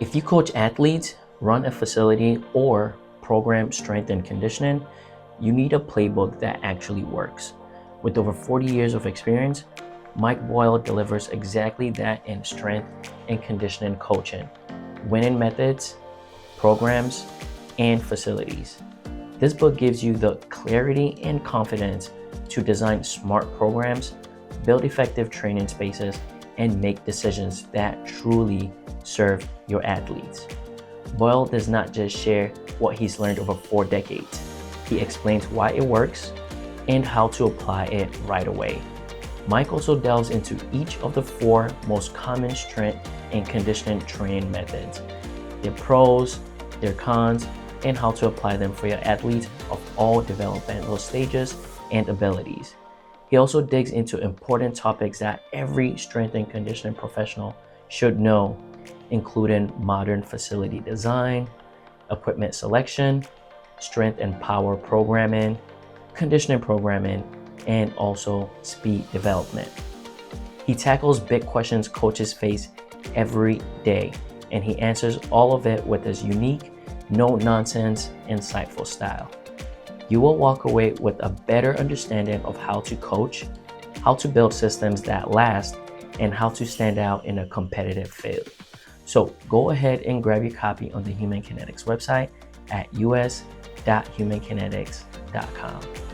If you coach athletes, run a facility, or program strength and conditioning, you need a playbook that actually works. With over 40 years of experience, Mike Boyle delivers exactly that in strength and conditioning coaching, winning methods, programs, and facilities. This book gives you the clarity and confidence to design smart programs, build effective training spaces, and make decisions that truly serve your athletes. Boyle does not just share what he's learned over 4 decades. He explains why it works and how to apply it right away. Mike also delves into each of the 4 most common strength and conditioning training methods, their pros, their cons, and how to apply them for your athletes of all developmental stages and abilities. He also digs into important topics that every strength and conditioning professional should know, including modern facility design, equipment selection, strength and power programming, conditioning programming, and also speed development. He tackles big questions coaches face every day, and he answers all of it with his unique, no-nonsense, insightful style. You will walk away with a better understanding of how to coach, how to build systems that last, and how to stand out in a competitive field. So go ahead and grab your copy on the Human Kinetics website at us.humankinetics.com.